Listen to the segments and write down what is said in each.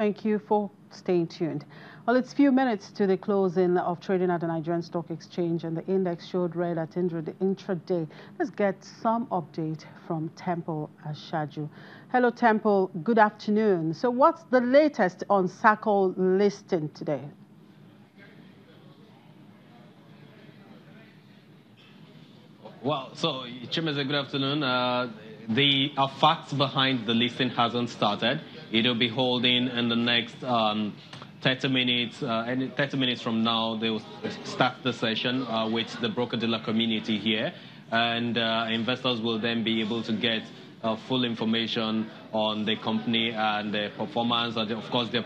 Thank you for staying tuned. Well, it's few minutes to the closing of trading at the Nigerian Stock Exchange, and the index showed red at intraday. Let's get some update from Temple Ashaju. Hello, Temple. Good afternoon. So what's the latest on Sahco listing today? Well, so Chimeze, good afternoon. The facts behind the listing hasn't started. It'll be holding in the next 30 minutes. 30 minutes from now, they will start the session with the broker-dealer community here, and investors will then be able to get full information on the company and the performance, and of course the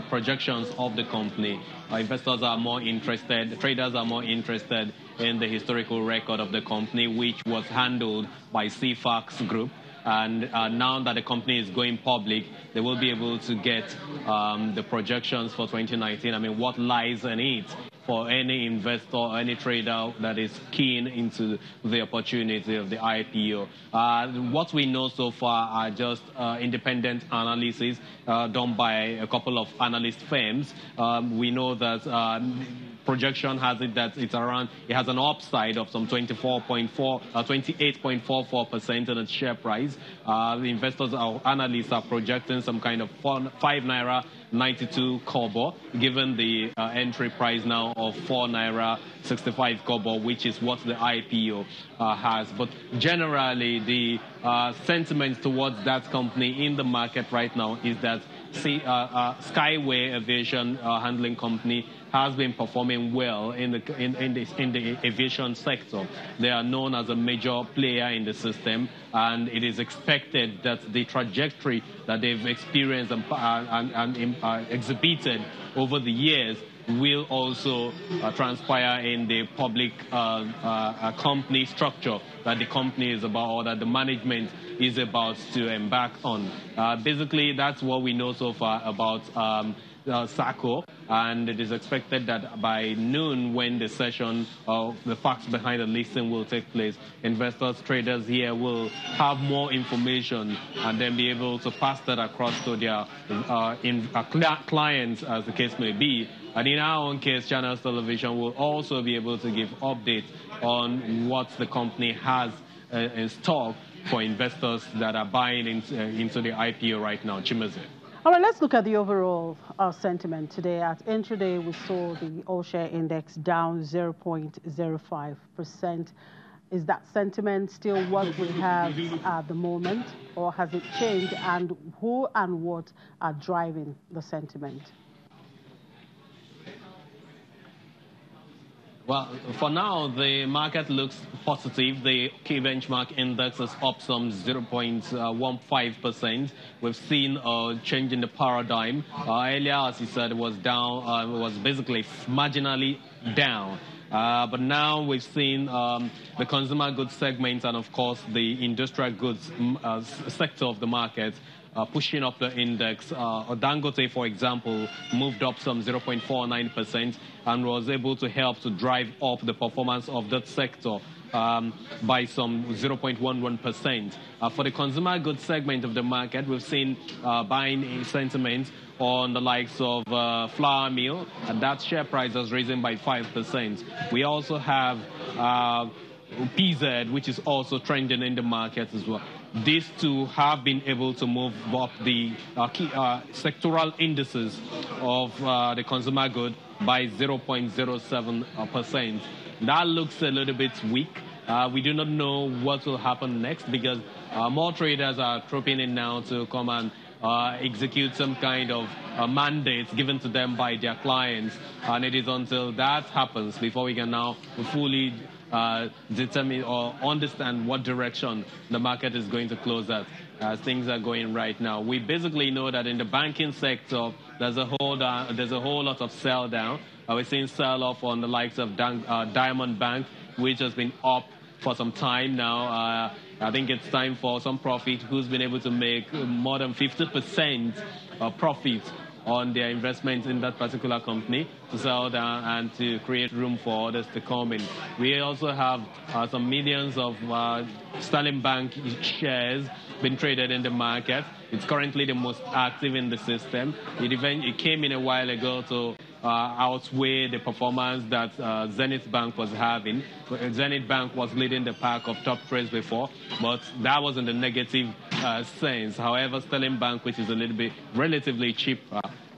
projections of the company. Investors are more interested, traders are more interested in the historical record of the company, which was handled by CFAX Group. And now that the company is going public, they will be able to get the projections for 2019. I mean, what lies in it for any investor or any trader that is keen into the opportunity of the IPO. What we know so far are just independent analyses done by a couple of analyst firms. We know that projection has it that it has an upside of some 28.44% in its share price. The investors or analysts are projecting some kind of 5 naira 92 kobo, given the entry price now of 4 naira 65 kobo, which is what the IPO has. But generally, the sentiment towards that company in the market right now is that Skyway Aviation Handling Company has been performing well in the aviation sector. They are known as a major player in the system, and it is expected that the trajectory that they've experienced and exhibited over the years will also transpire in the public company structure that the company is about, or that the management is about to embark on. Basically, that's what we know so far about Sahco, and it is expected that by noon, when the session of the facts behind the listing will take place, investors, traders here will have more information and then be able to pass that across to their clients, as the case may be. And in our own case, Channels Television will also be able to give updates on what the company has in stock for investors that are buying into the IPO right now. Chimeze. All right, let's look at the overall sentiment today. At intraday, we saw the all-share index down 0.05%. Is that sentiment still what we have at the moment, or has it changed? And who and what are driving the sentiment? Well, for now, the market looks positive. The key benchmark index is up some 0.15%. We've seen a change in the paradigm. Earlier, as you said, it was down, was basically marginally down. But now we've seen the consumer goods segment and, of course, the industrial goods sector of the market pushing up the index. Dangote, for example, moved up some 0.49% and was able to help to drive up the performance of that sector by some 0.11%. For the consumer goods segment of the market, we've seen buying sentiment on the likes of flour mill, and that share price has risen by 5%. We also have PZ, which is also trending in the market as well. These two have been able to move up the key sectoral indices of the consumer good by 0.07%. That looks a little bit weak. We do not know what will happen next, because more traders are trooping in now to come and execute some kind of mandates given to them by their clients. And it is until that happens before we can now fully determine or understand what direction the market is going to close at, as things are going right now. We basically know that in the banking sector, there's a whole lot of sell down. We're seeing sell off on the likes of Diamond Bank, which has been up for some time now. I think it's time for some profit, who's been able to make more than 50% profit on their investments in that particular company to sell down and to create room for others to come in. We also have some millions of Sterling Bank shares being traded in the market. It's currently the most active in the system. It came in a while ago to outweigh the performance that Zenith Bank was having. Zenith Bank was leading the pack of top trades before, but that was in the negative sense. However, Sterling Bank, which is a little bit relatively cheap,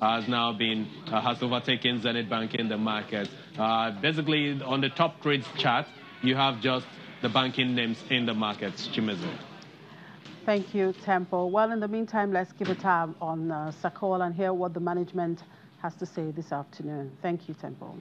has now been has overtaken Zenith Bank in the market. Basically, on the top trades chart, you have just the banking names in the markets. Chimezo. Thank you, Temple. Well, in the meantime, let's keep a tab on Sahco and hear what the management has to say this afternoon. Thank you, Temple.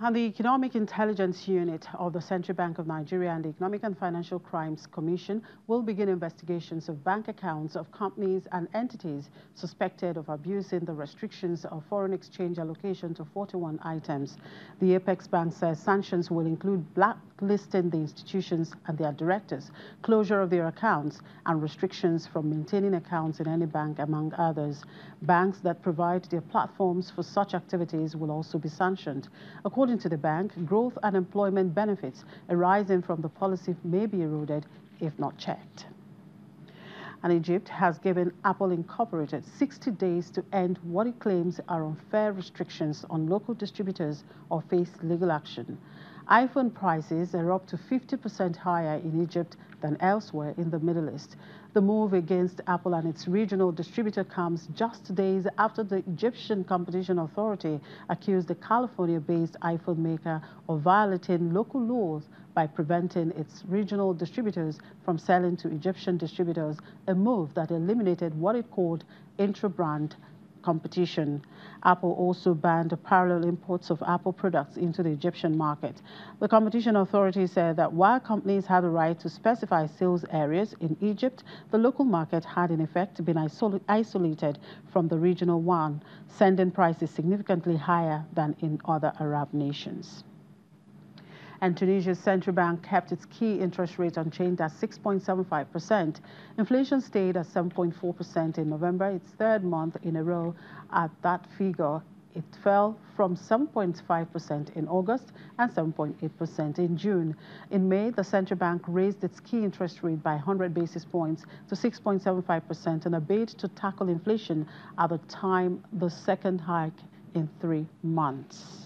And the Economic Intelligence Unit of the Central Bank of Nigeria and the Economic and Financial Crimes Commission will begin investigations of bank accounts of companies and entities suspected of abusing the restrictions of foreign exchange allocation to 41 items. The Apex Bank says sanctions will include blacklisting the institutions and their directors, closure of their accounts, and restrictions from maintaining accounts in any bank, among others. Banks that provide their platforms for such activities will also be sanctioned. According to the bank, growth and employment benefits arising from the policy may be eroded if not checked. And Egypt has given Apple Incorporated 60 days to end what it claims are unfair restrictions on local distributors or face legal action. iPhone prices are up to 50% higher in Egypt than elsewhere in the Middle East. The move against Apple and its regional distributor comes just days after the Egyptian Competition Authority accused the California-based iPhone maker of violating local laws by preventing its regional distributors from selling to Egyptian distributors, a move that eliminated what it called intra-brand competition. Apple also banned parallel imports of Apple products into the Egyptian market. The Competition Authority said that while companies had the right to specify sales areas in Egypt, the local market had in effect been isolated from the regional one, sending prices significantly higher than in other Arab nations. And Tunisia's central bank kept its key interest rate unchanged at 6.75%. Inflation stayed at 7.4% in November, its third month in a row at that figure. It fell from 7.5% in August and 7.8% in June. In May, the central bank raised its key interest rate by 100 basis points to 6.75% in a bid to tackle inflation, at the time the second hike in 3 months.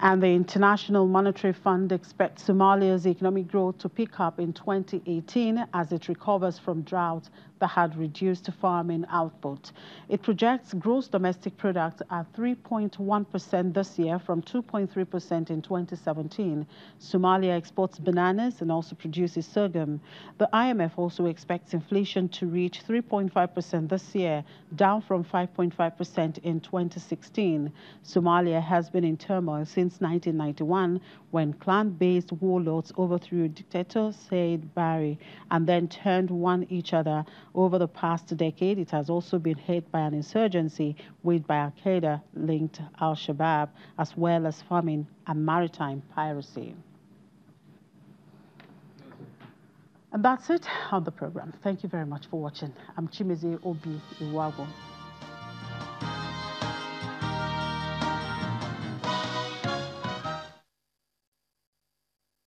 And the International Monetary Fund expects Somalia's economic growth to pick up in 2018 as it recovers from drought that had reduced farming output. It projects gross domestic product at 3.1% this year from 2.3% in 2017. Somalia exports bananas and also produces sorghum. The IMF also expects inflation to reach 3.5% this year, down from 5.5% in 2016. Somalia has been in turmoil since 1991, when clan-based warlords overthrew dictator Said Barre and then turned on each other. Over the past decade, it has also been hit by an insurgency waged by Al-Qaeda-linked Al-Shabaab, as well as famine and maritime piracy. And that's it on the program. Thank you very much for watching. I'm Chimeze Obi Iwago.